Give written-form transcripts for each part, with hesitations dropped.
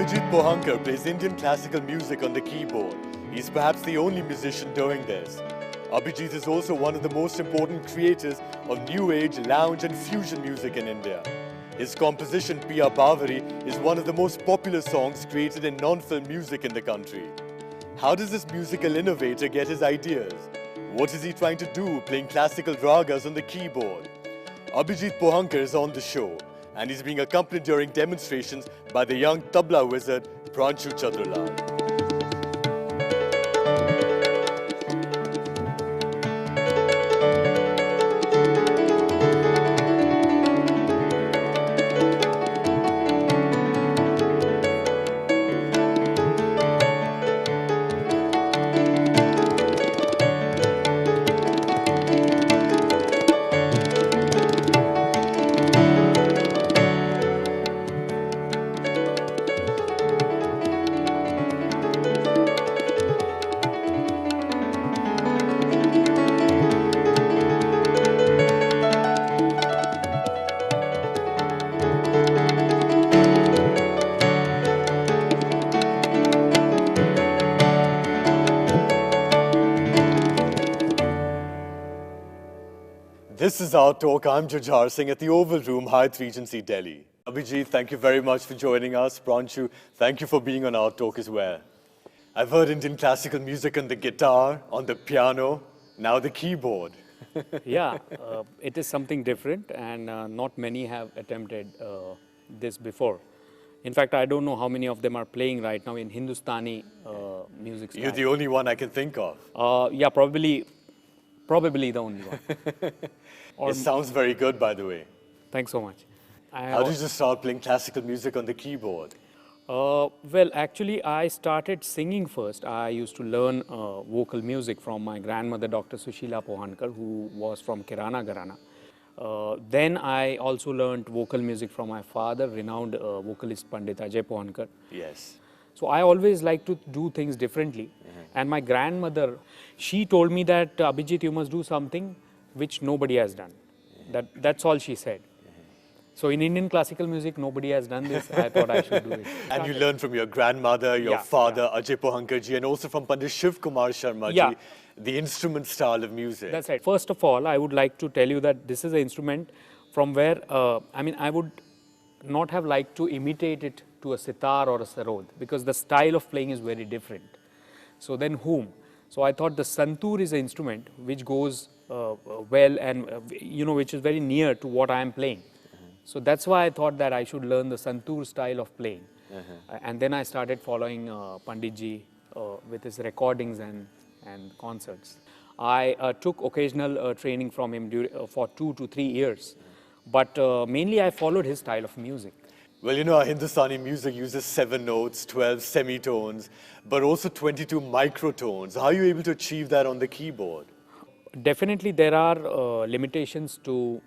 Abhijit Pohankar plays Indian classical music on the keyboard. He's perhaps the only musician doing this. Abhijit is also one of the most important creators of new age, lounge and fusion music in India. His composition Piya Bawari is one of the most popular songs created in non-film music in the country. How does this musical innovator get his ideas? What is he trying to do playing classical ragas on the keyboard? Abhijit Pohankar is on the show, and he's being accompanied during demonstrations by the young Tabla wizard Pranshu Chatur Lal. This is our talk. I'm Jujhar Singh at the Oval Room, Hyatt Regency, Delhi. Abhijit, thank you very much for joining us. Pranshu, thank you for being on our talk as well. I've heard Indian classical music on the guitar, on the piano, now the keyboard. Yeah, it is something different, and not many have attempted this before. In fact, I don't know how many of them are playing right now in Hindustani music style. You're the only one I can think of. Yeah, probably the only one. It sounds very good, by the way. Thanks so much. How did you start playing classical music on the keyboard? Well, actually, I started singing first. I used to learn vocal music from my grandmother, Dr. Sushila Pohankar, who was from Kirana Gharana. Then I also learned vocal music from my father, renowned vocalist Pandit Ajay Pohankar. Yes. So I always like to do things differently. And my grandmother, she told me that, Abhijit, you must do something which nobody has done. That's all she said. So in Indian classical music, nobody has done this. I thought I should do it. And you learned from your grandmother, your father, Ajay Pohankar ji, and also from Pandit Shiv Kumar Sharma ji, the instrument style of music. That's right. First of all, I would like to tell you that this is an instrument from where, I would not have liked to imitate it to a sitar or a sarod, because the style of playing is very different. So then whom? So I thought the santoor is an instrument which goes well and, which is very near to what I am playing. So that's why I thought that I should learn the santoor style of playing. And then I started following Pandit ji with his recordings and concerts. I took occasional training from him for 2 to 3 years. But mainly I followed his style of music. Well, our Hindustani music uses 7 notes, 12 semitones, but also 22 microtones. How are you able to achieve that on the keyboard? Definitely there are limitations to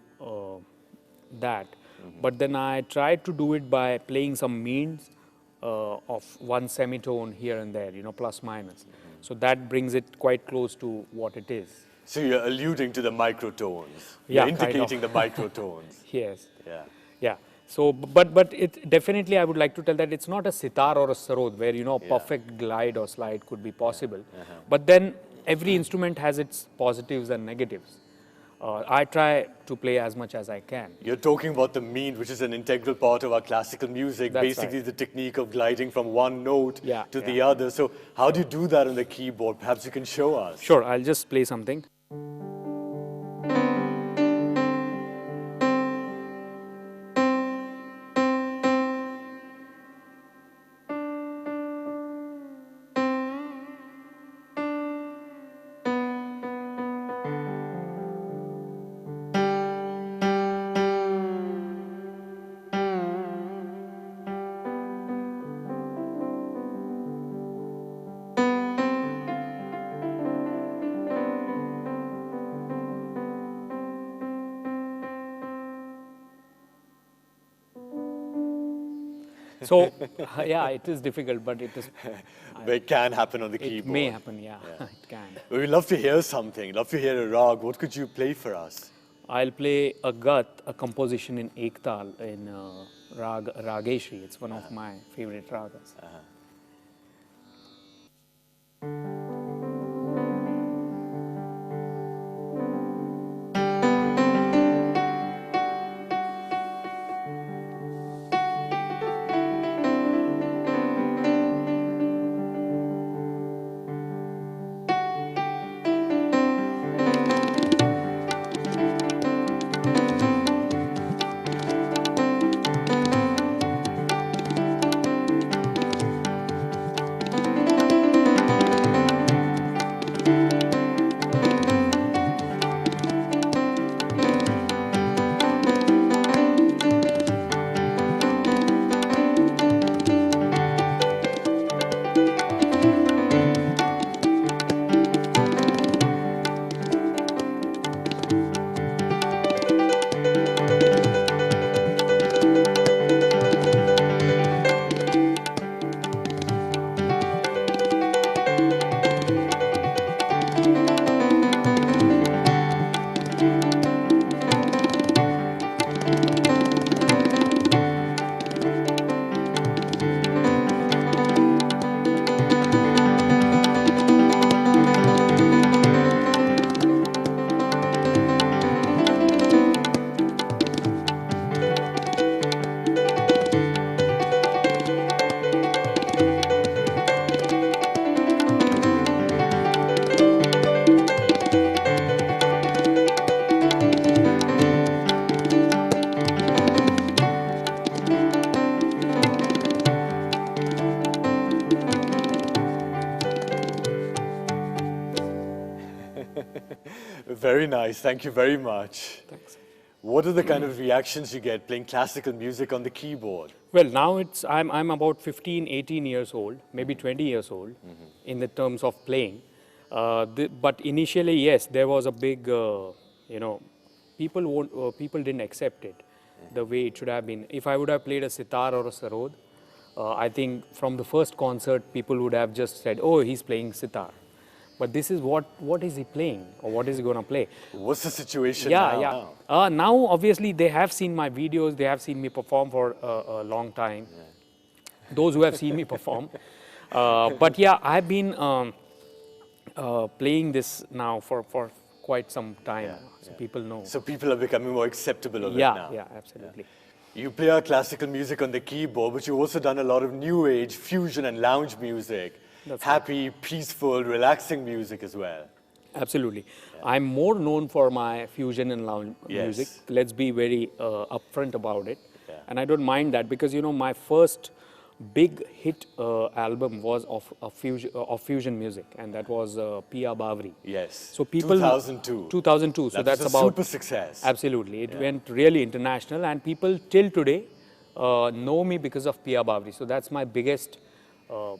that. But then I tried to do it by playing some means of 1 semitone here and there, plus minus. So that brings it quite close to what it is. So you're alluding to the microtones. You're indicating the microtones. Yes. Yeah. So, but it definitely, I would like to tell that it's not a sitar or a sarod where, a perfect glide or slide could be possible. But then every instrument has its positives and negatives. I try to play as much as I can. You're talking about the mean, which is an integral part of our classical music. That's basically right. The technique of gliding from one note to the Yeah. other. So how do you do that on the keyboard? Perhaps you can show us. Sure, I'll just play something. So, yeah, it is difficult, but it is... But it can happen on the keyboard. It may happen, yeah. It can. We'd love to hear something, love to hear a rag. What could you play for us? I'll play a gat, a composition in Ektal in Rageshri. It's one of my favorite ragas. Very nice. Thank you very much. Thanks. What are the kind of reactions you get playing classical music on the keyboard? Well, now I'm about 15, 18 years old, maybe 20 years old in the terms of playing. But initially, yes, there was a big, people didn't accept it the way it should have been. If I would have played a sitar or a sarod, I think from the first concert, people would have just said, oh, he's playing sitar. But this is what is he playing, or what is he going to play? What's the situation now? Yeah. Now, obviously, they have seen my videos. They have seen me perform for a long time. Yeah. Those who have seen me perform. But yeah, I've been playing this now for quite some time. So people know. So people are becoming more acceptable of it now. Yeah, absolutely. Yeah. You play our classical music on the keyboard, but you've also done a lot of new age, fusion and lounge music. That's happy, peaceful, relaxing music as well. Absolutely. Yeah. I'm more known for my fusion and lounge music. Let's be very upfront about it. Yeah. And I don't mind that because, my first big hit album was of fusion music, and that was Piya Bawari. Yes. So people 2002. 2002. So that's about super success. Absolutely. It went really international, and people till today know me because of Piya Bawari. So that's my biggest.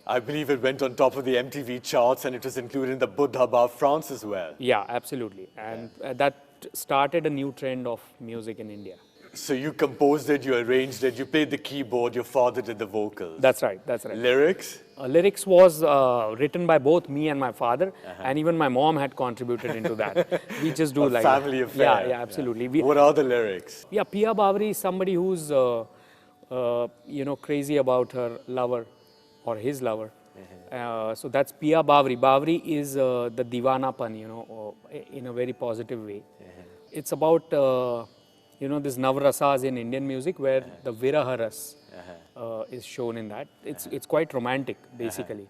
I believe it went on top of the MTV charts, and it was included in the Buddha Bar France as well. Yeah, absolutely. And that started a new trend of music in India. So you composed it, you arranged it, you played the keyboard, your father did the vocals. That's right, that's right. Lyrics? Lyrics was written by both me and my father, and even my mom had contributed into that. We just do like family affair. Yeah, absolutely. What are the lyrics? Yeah, Piya Bawari is somebody who's, crazy about her lover or his lover. So that's Piya Bawari. Bawari is the Divanapan, in a very positive way. It's about, this Navrasas in Indian music where the Viraharas is shown in that. It's quite romantic, basically.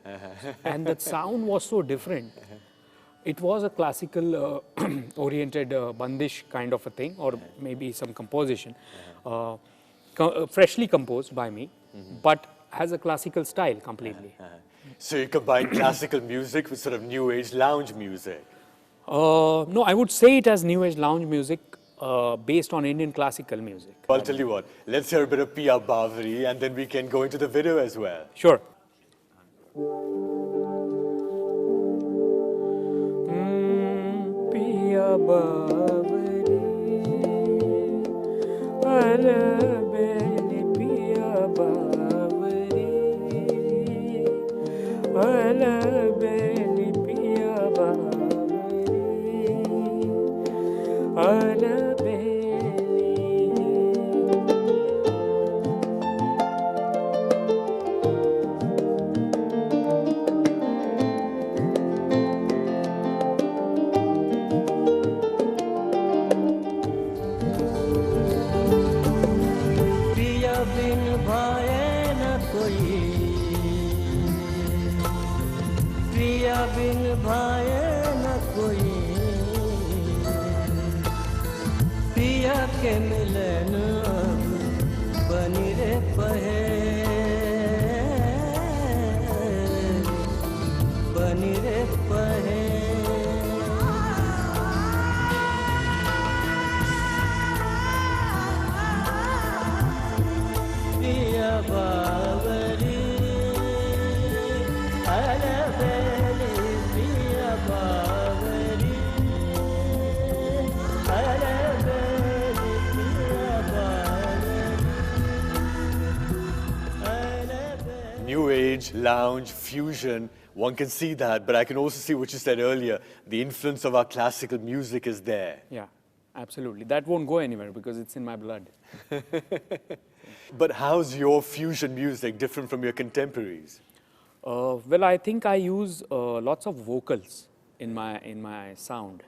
And that sound was so different. It was a classical oriented bandish kind of a thing, or maybe some composition, freshly composed by me, but has a classical style completely. So you combine classical music with sort of new age lounge music? No, I would say it as new age lounge music based on Indian classical music. I'll tell you what, let's hear a bit of Piya Bawari and then we can go into the video as well. Sure. Piya Bawari, Albela, Piya Bawari, Albela, Piya Bawari, Albela. बिन भाए न कोई, पिया के मिलन बनी रे पहे, बनी रे पहे। पिया बावरी अलबेली, पिया बावरी अलबेली, पिया बावरी अलबेली। New age, lounge, fusion, one can see that, but I can also see what you said earlier. The influence of our classical music is there. Yeah, absolutely. That won't go anywhere because it's in my blood. But how's your fusion music different from your contemporaries? Well, I think I use lots of vocals in my sound.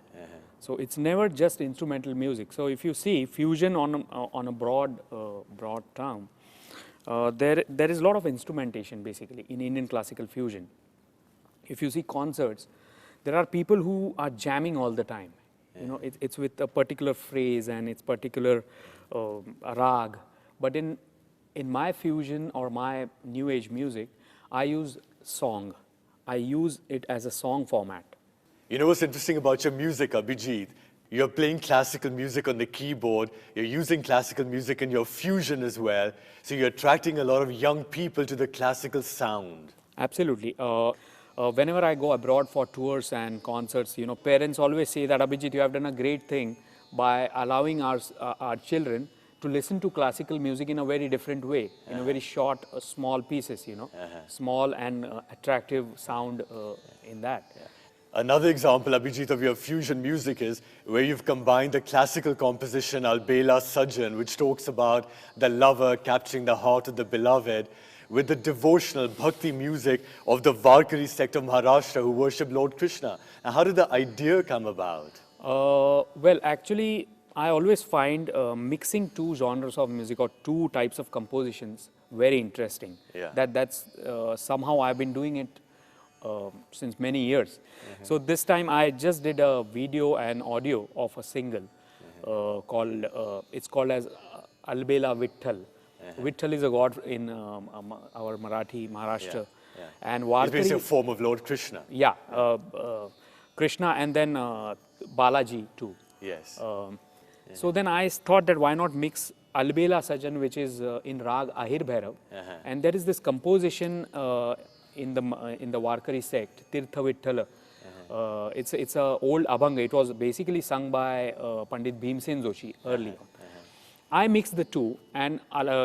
So it's never just instrumental music. So if you see fusion on a broad term, there is a lot of instrumentation basically in Indian classical fusion. If you see concerts, there are people who are jamming all the time. You know, it's with a particular phrase and it's particular rag. But in my fusion or my new age music, I use song. I use it as a song format. You know what's interesting about your music, Abhijit? You're playing classical music on the keyboard, you're using classical music in your fusion as well, so you're attracting a lot of young people to the classical sound. Absolutely. Whenever I go abroad for tours and concerts, you know, parents always say that, Abhijit, you have done a great thing by allowing our children to listen to classical music in a very different way, in a very short, small pieces, you know, small and attractive sound in that. Another example, Abhijit, of your fusion music is where you've combined the classical composition Albela Sajan, which talks about the lover capturing the heart of the beloved, with the devotional bhakti music of the Warkari sect of Maharashtra who worship Lord Krishna. Now, how did the idea come about? Well, actually, I always find mixing two genres of music or two types of compositions very interesting. Yeah. That's somehow I've been doing it since many years. So this time I just did a video and audio of a single called, it's called as Albela Vitthal. Vitthal is a god in our Marathi, Maharashtra. And It's Warkari, basically a form of Lord Krishna. yeah, Krishna and then Balaji too. Yes. So then I thought that why not mix Albela Sajan, which is in Rag Ahir Bhairav, and there is this composition in the Warkari sect, Tirtha Vithala. It's a old abhanga. It was basically sung by Pandit Bhimsen Joshi early on. I mixed the two, and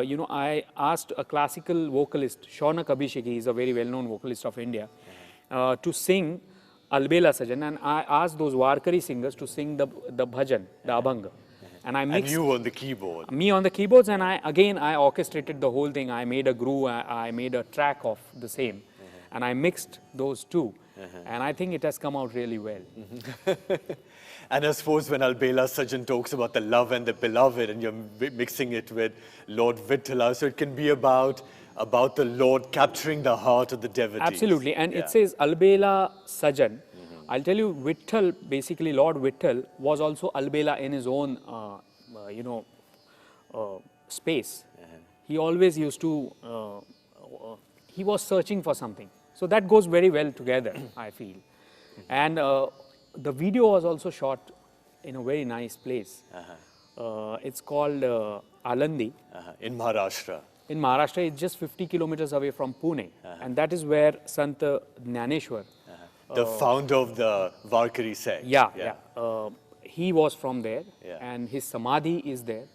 you know, I asked a classical vocalist, Shaunak Abhishek, he is a very well-known vocalist of India, to sing Albela Sajan, and I asked those Warkari singers to sing the bhajan, the abhanga. And I mixed. And you on the keyboard. Me on the keyboards, and I orchestrated the whole thing. I made a groove, I made a track of the same, and I mixed those two. And I think it has come out really well. And I suppose when Albela Sajan talks about the love and the beloved, and you're mixing it with Lord Vithala, so it can be about the Lord capturing the heart of the devotees. Absolutely, and it says Albela Sajan. I'll tell you, Vitthal, basically Lord Vitthal was also Albela in his own, you know, space. He always used to, he was searching for something. So that goes very well together, I feel. And the video was also shot in a very nice place. It's called Alandi. In Maharashtra. In Maharashtra, it's just 50 kilometers away from Pune. And that is where Sant Jnaneshwar, The founder of the Warkari sect. he was from there, Yeah. and his samadhi is there.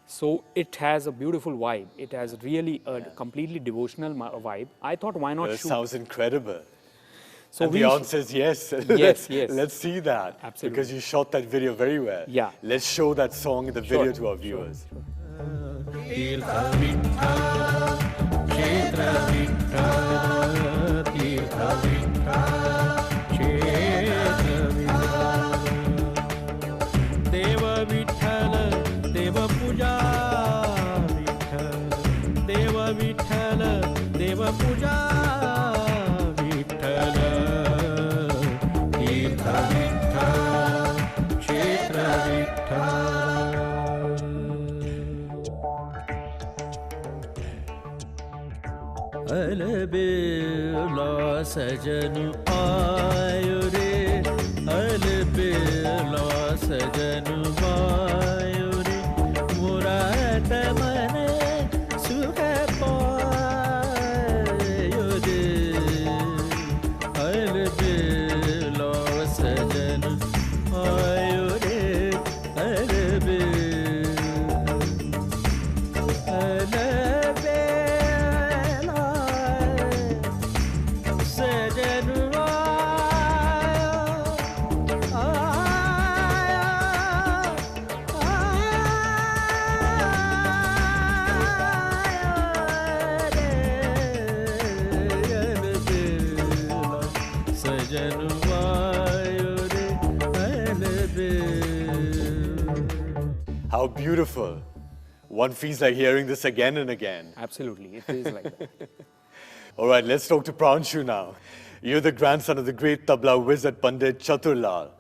So it has a beautiful vibe. It has really a completely devotional vibe. I thought, why not That shoot? sounds incredible. So And the answer is yes. Yes, yes. Let's see that. Absolutely. Because you shot that video very well. Yeah. Let's show that song in the Sure, video to our viewers. देव पूजा विठ्ठल अलबेला सजन आयो रे अलबेला सजन आयो रे मोरा तमन सुख पायो रे अलबेला सजन आयो रे How beautiful. One feels like hearing this again and again. Absolutely, it is like that. All right, let's talk to Pranshu now. You're the grandson of the great Tabla wizard Pandit Chatur Lal,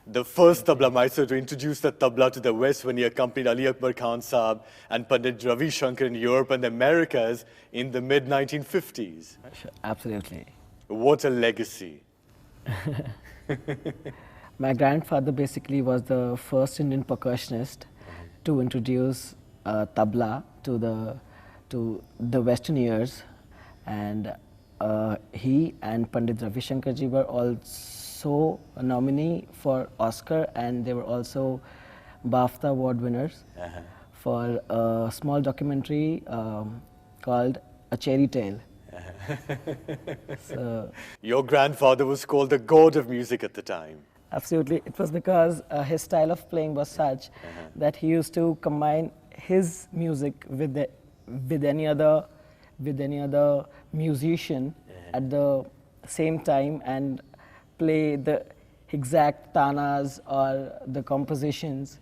the first Tabla maestro to introduce the Tabla to the West when he accompanied Ali Akbar Khan Saab and Pandit Ravi Shankar in Europe and the Americas in the mid-1950s. Absolutely. What a legacy. My grandfather basically was the first Indian percussionist to introduce tabla to the Western ears, and he and Pandit Ravi Shankar ji were also a nominee for Oscar, and they were also BAFTA award winners for a small documentary called A Cherry Tale. So, Your grandfather was called the god of music at the time. absolutely, it was because his style of playing was such that he used to combine his music with any other musician at the same time and play the exact tanas or the compositions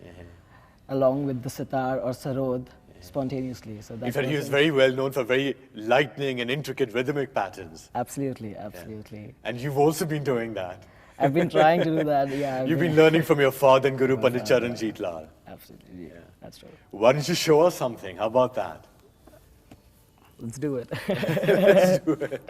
along with the sitar or sarod spontaneously. So In fact, he was very well known for very lightning and intricate rhythmic patterns. Absolutely, absolutely. And you've also been doing that. I've been trying to do that. Yeah, You've been learning from your father and Guru Pandit Charanjit Lal. Absolutely, yeah, that's true. Why don't you show us something? How about that? Let's do it. Let's do it.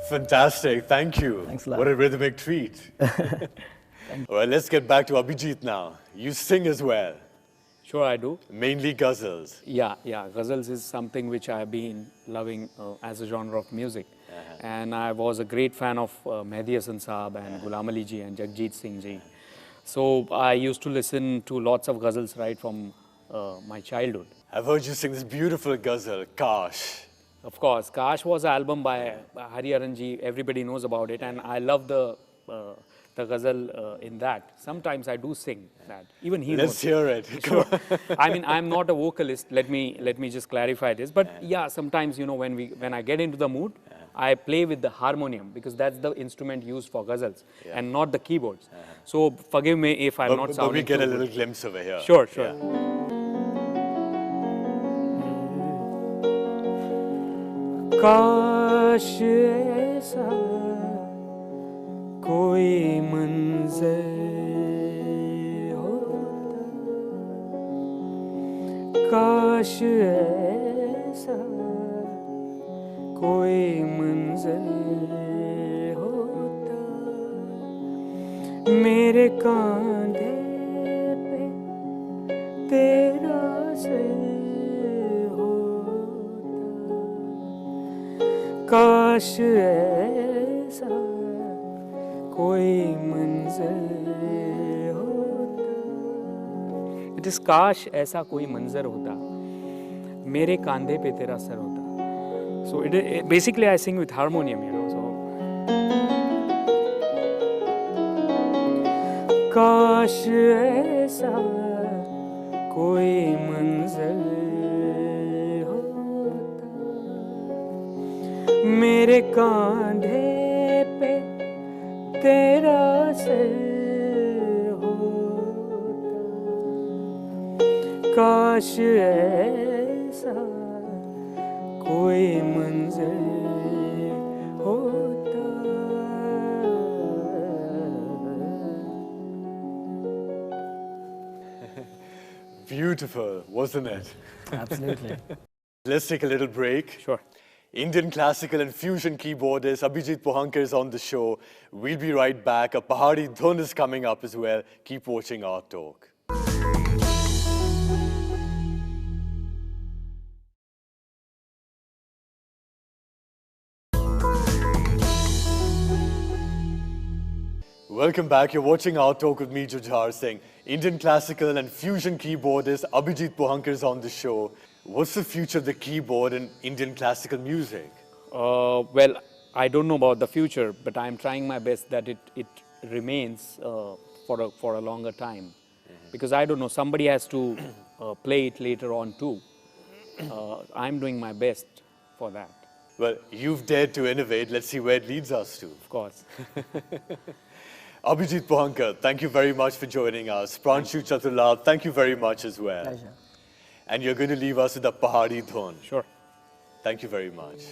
Fantastic, thank you. Thanks a lot. What a rhythmic treat. All right, let's get back to Abhijit now. You sing as well, Sure, I do. mainly ghazals. Yeah, ghazals is something which I have been loving as a genre of music. And I was a great fan of Mehdi Hasan Saab and Ghulam Ali ji and Jagjit Singh ji. So I used to listen to lots of ghazals right from my childhood. I've heard you sing this beautiful ghazal, Kaash. Of course, Kaash was an album by Hariharan ji. Everybody knows about it, and I love the ghazal in that. Sometimes I do sing that. Even he Let's knows. hear it. Sure. I mean, I'm not a vocalist. Let me just clarify this. But yeah, sometimes when I get into the mood, I play with the harmonium because that's the instrument used for ghazals and not the keyboards. So forgive me if I'm not But sounding we get too a good. little glimpse over here. Sure. Yeah. काश ऐसा कोई मंज़र होता, काश ऐसा कोई मंज़र होता, मेरे कांधे पे तेरा सर काश ऐसा कोई मंजर होता. It is काश ऐसा कोई मंजर होता, मेरे कांधे पे तेरा सर होता. So basically I sing with harmonium, you know. So काश ऐसा कोई मंजर होता, मेरे कांधे पे तेरा सर होता. काश ऐसा कोई मंजर होता. Beautiful, wasn't it? Absolutely. Let's take a little break. Sure. Indian classical and fusion keyboardist Abhijit Pohankar is on the show. We'll be right back. A Pahari Dhun is coming up as well. Keep watching our talk. Welcome back. You're watching Our Talk with me, Jujhar Singh. Indian classical and fusion keyboardist Abhijit Pohankar is on the show. What's the future of the keyboard in Indian classical music? Well, I don't know about the future, but I'm trying my best that it remains for a longer time. Because I don't know, somebody has to play it later on too. I'm doing my best for that. Well, you've dared to innovate. Let's see where it leads us to. Of course. Abhijit Pohankar, thank you very much for joining us. Pranshu Chatur Lal, thank you very much as well. Pleasure. And you're going to leave us with the Pahari Dhun. Sure. Thank you very much.